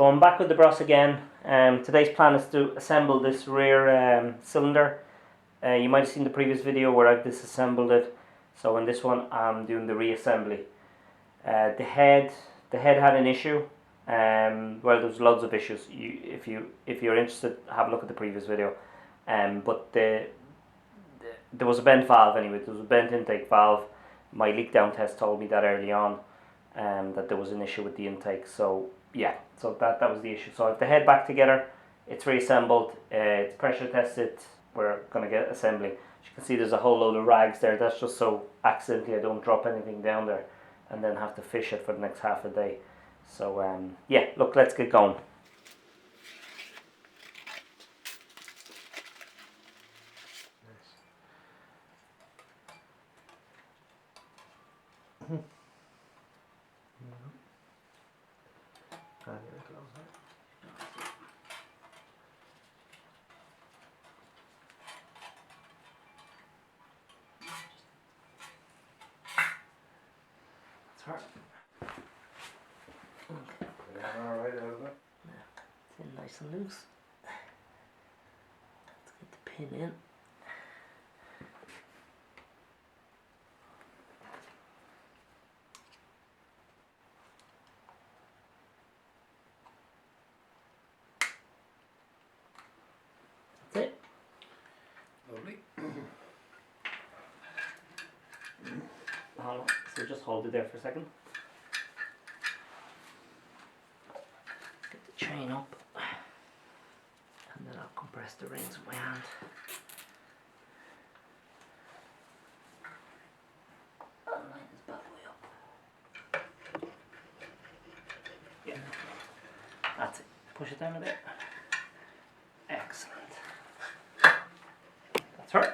So I'm back with the brush again. Today's plan is to assemble this rear cylinder. You might have seen the previous video where I've disassembled it. So in this one I'm doing the reassembly. The head had an issue. Well, there's loads of issues. If you're interested, have a look at the previous video. But there was a bent valve anyway. There was a bent intake valve. My leak down test told me that early on, that there was an issue with the intake. So yeah, so that was the issue. So I have the head back together. It's reassembled. It's pressure tested. We're gonna get assembling. As you can see, there's a whole load of rags there. That's just so accidentally I don't drop anything down there, and then have to fish it for the next half a day. So yeah, look, let's get going. Alright, isn't it? It's in nice and loose. Let's get the pin in. That's it. Lovely. So just hold it there for a second. Get the chain up, and then I'll compress the rings with my hand. And line this bad boy up. Yeah, that's it. Push it down a bit. Excellent. That's right.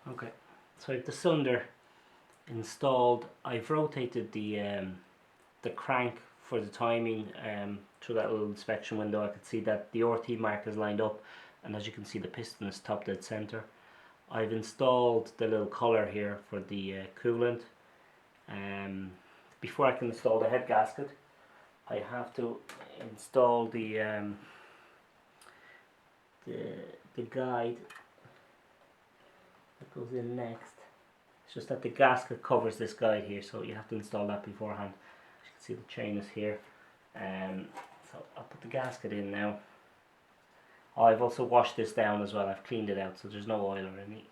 Okay, so I have the cylinder installed. I've rotated the crank for the timing through that little inspection window. I could see that the RT mark is lined up, and as you can see, the piston is top dead center. I've installed the little collar here for the coolant. Before I can install the head gasket, I have to install the guide that goes in next. It's just that the gasket covers this guide here, so you have to install that beforehand. As you can see, the chain is here. So I'll put the gasket in now. Oh, I've also washed this down as well. I've cleaned it out, so there's no oil or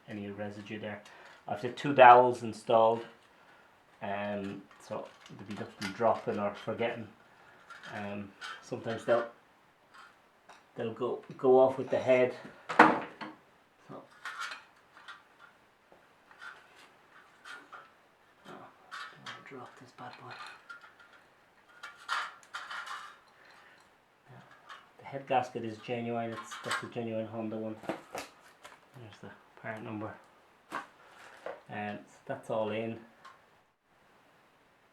any residue there. I've the two dowels installed, so there'll be nothing dropping or forgetting. Sometimes they'll go off with the head. So, drop this bad boy. The head gasket is genuine. That's a genuine Honda one. There's the part number. And so that's all in.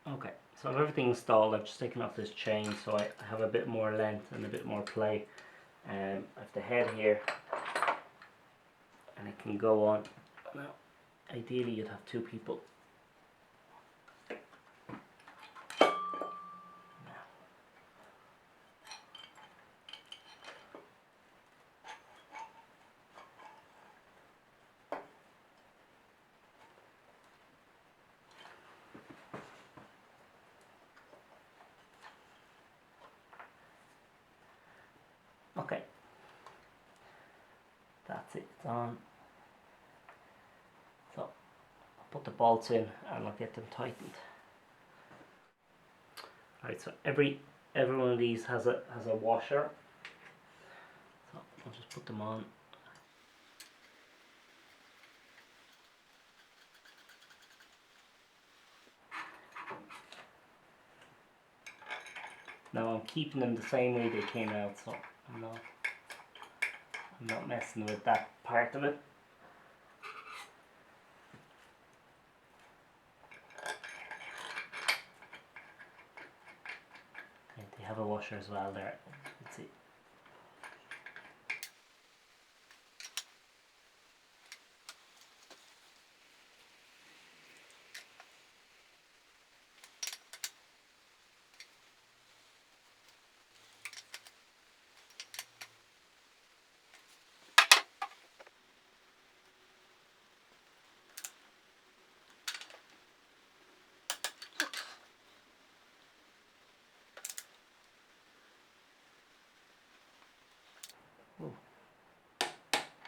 Okay, so everything installed. I've just taken off this chain so I have a bit more length and a bit more play. I have the head here, and it can go on. Now, ideally you'd have two people. Okay, that's it, it's on. So I'll put the bolts in and I'll get them tightened. Alright, so every one of these has a washer. So I'll just put them on. Now I'm keeping them the same way they came out, so I'm not messing with that part of it. Okay, they have a washer as well there. Let's see.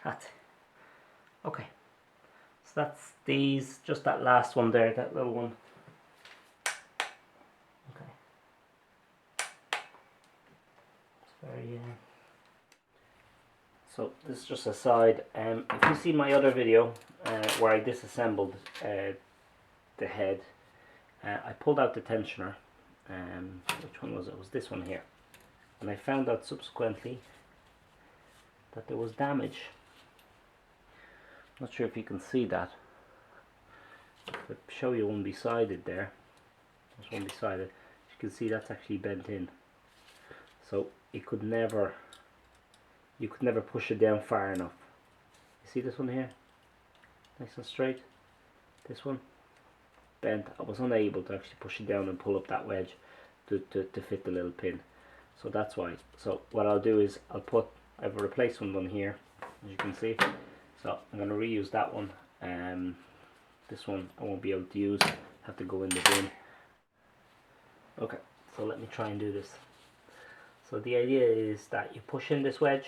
That's it. Okay, so that's these, just that last one there, that little one. Okay. It's very so this is just a side. If you see my other video where I disassembled the head, I pulled out the tensioner. Which one was it? It was this one here. And I found out subsequently that there was damage. Not sure if you can see that. I'll show you one beside it there. There's one beside it. As you can see, that's actually bent in. So it could never, you could never push it down far enough. You see this one here? Nice and straight. This one bent. I was unable to actually push it down and pull up that wedge to fit the little pin. So that's why. So what I'll do is I have a replacement one here, as you can see. So I'm going to reuse that one. This one I won't be able to use, have to go in the bin. Okay, so let me try and do this. So the idea is that you push in this wedge,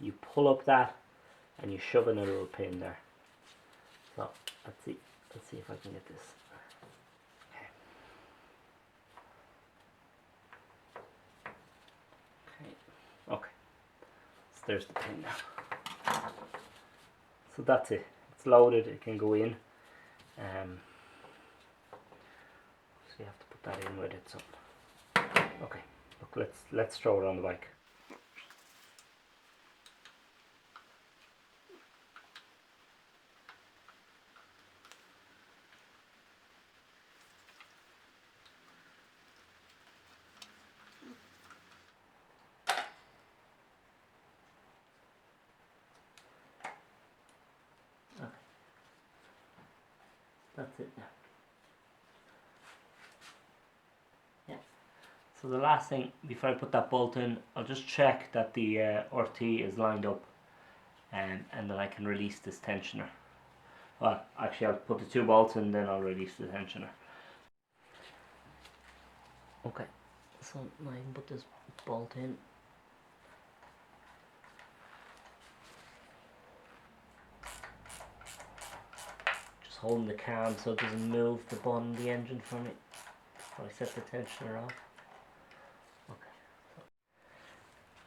you pull up that, and you shove in a little pin there. So let's see if I can get this. Okay, so there's the pin now. So that's it. It's loaded. It can go in. So you have to put that in with it. So okay, look, let's throw it on the bike. Okay, that's it now. So the last thing, before I put that bolt in, I'll just check that the RT is lined up and that I can release this tensioner. Well, actually I'll put the 2 bolts in, then I'll release the tensioner. Okay, so now I can put this bolt in. Just holding the cam so it doesn't move the bottom of the engine for me before I set the tensioner off.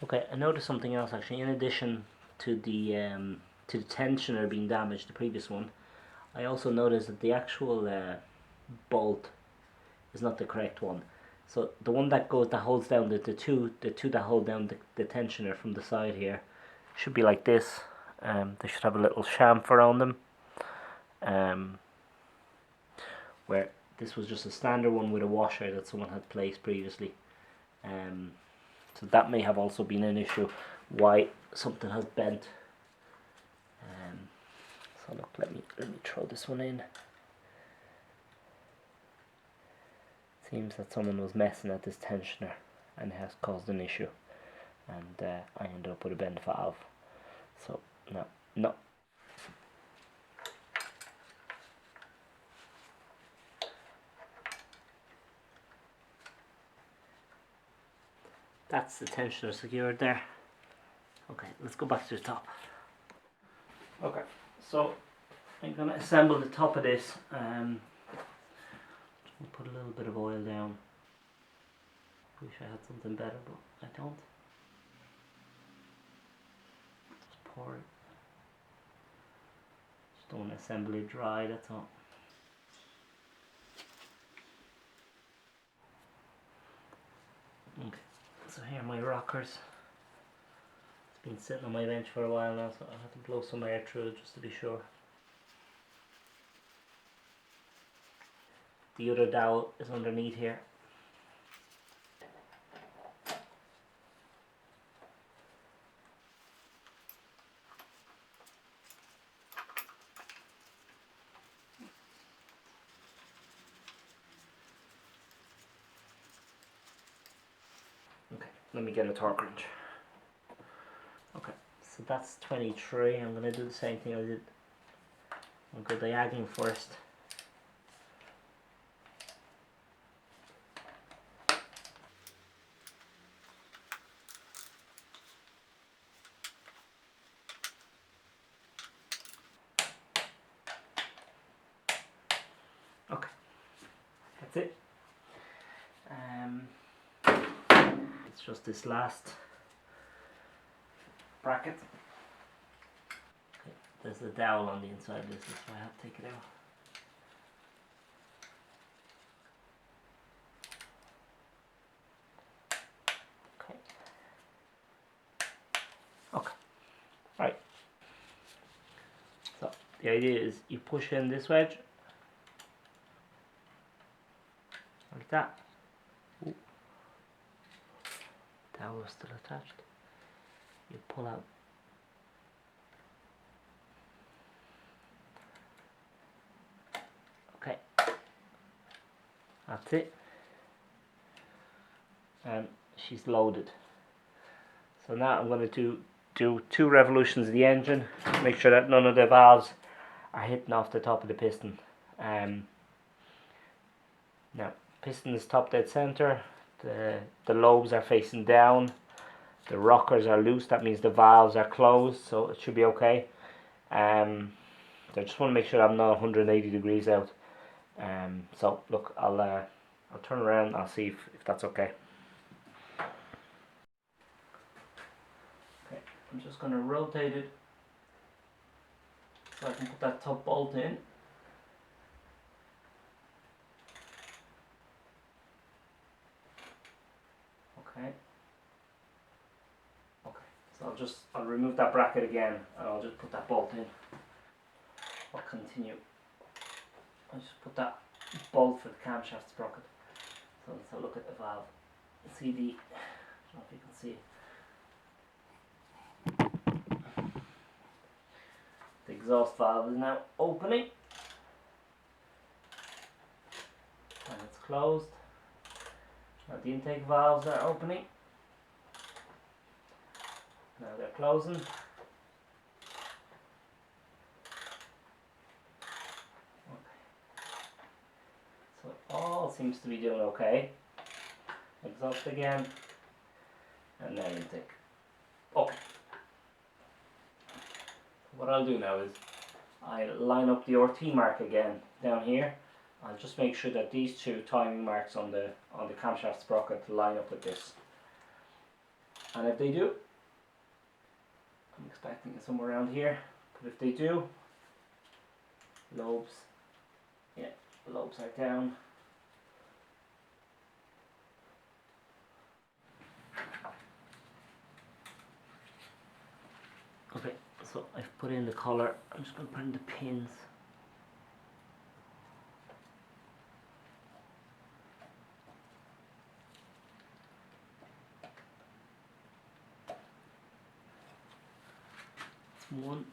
Okay, I noticed something else actually. In addition to the tensioner being damaged, the previous one, I also noticed that the actual bolt is not the correct one. So the one that holds down the two that hold down the tensioner from the side here should be like this. They should have a little chamfer around them. Where this was just a standard one with a washer that someone had placed previously. So that may have also been an issue why something has bent. So look, let me throw this one in. Seems that someone was messing at this tensioner and it has caused an issue, and I ended up with a bent valve. So no. That's the tensioner secured there. Okay, let's go back to the top. Okay, so I'm going to assemble the top of this. Put a little bit of oil down. Wish I had something better, but I don't. Just pour it. Just don't want to assemble it dry, that's all. Okay. So here are my rockers. It's been sitting on my bench for a while now, so I'll have to blow some air through it just to be sure. The other dowel is underneath here. Okay, let me get a torque wrench. Okay, so that's 23. I'm going to do the same thing I did. I'll go diagonal first. just this last bracket. Okay, there's a dowel on the inside of this, that's why I have to take it out. Okay. Okay. Right. So the idea is you push in this wedge like that. Ooh. Dowel is still attached. You pull out. Okay, that's it. And she's loaded. So now I'm going to do 2 revolutions of the engine, make sure that none of the valves are hitting off the top of the piston. Now, piston is top dead center, the lobes are facing down, the rockers are loose, that means the valves are closed, so it should be okay. So I just want to make sure I'm not 180 degrees out. So look, I'll turn around, I'll see if that's okay. Okay, I'm just going to rotate it so I can put that top bolt in. Okay. Okay, so I'll remove that bracket again and I'll just put that bolt in. I'll continue. I'll just put that bolt for the camshaft sprocket. So let's have a look at the valve. See the, I don't know if you can see. The exhaust valve is now opening. And it's closed. Now the intake valves are opening. Now they're closing. Okay. So it all seems to be doing okay. Exhaust again. And then intake. Okay. What I'll do now is I'll line up the RT mark again down here. I'll just make sure that these 2 timing marks on the camshaft sprocket line up with this. And if they do, I'm expecting it somewhere around here, but if they do, lobes, yeah, lobes are down. Okay, so I've put in the collar, I'm just going to put in the pins. That's 1.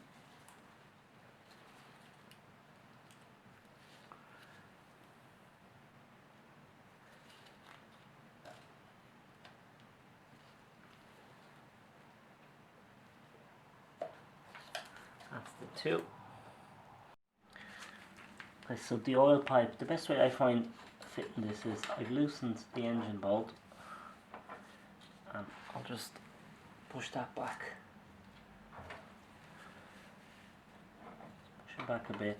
That's the 2. Okay, so the oil pipe, the best way I find fitting this is I've loosened the engine bolt and I'll just push that back. Push it back a bit.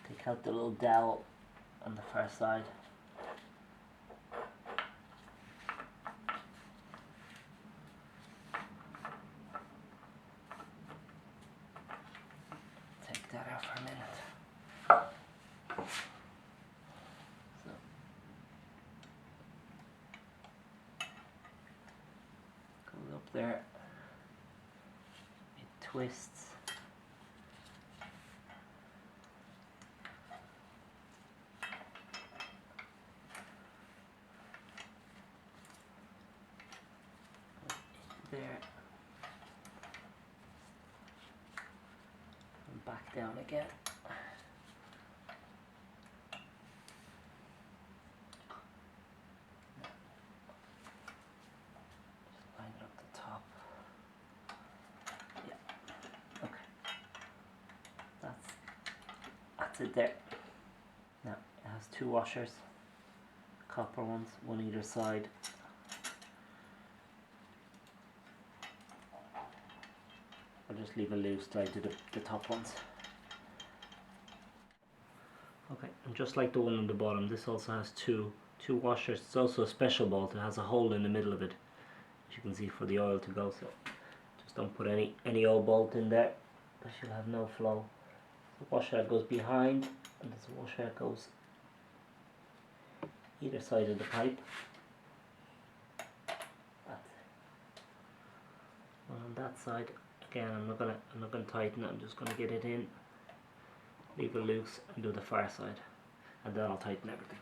Take out the little dowel on the far side. Take that out for a minute. So. Goes up there. It twists. There and back down again. Just line it up the top. Yeah. Okay. That's it there. Now it has 2 washers, copper ones, one either side. I'll just leave it loose till I do the top ones. Okay, and just like the one on the bottom, this also has two washers. It's also a special bolt, it has a hole in the middle of it. you can see, for the oil to go. So just don't put any old bolt in there, because you'll have no flow. The washer goes behind, and there's a washer goes either side of the pipe. On that side, again, I'm not gonna tighten it. I'm just gonna get it in, leave it loose, and do the far side, and then I'll tighten everything.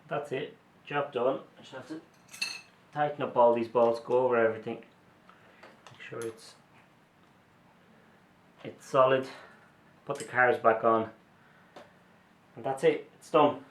That's it, job done. I just have to tighten up all these bolts, go over everything, make sure it's solid, put the cars back on, and that's it, it's done.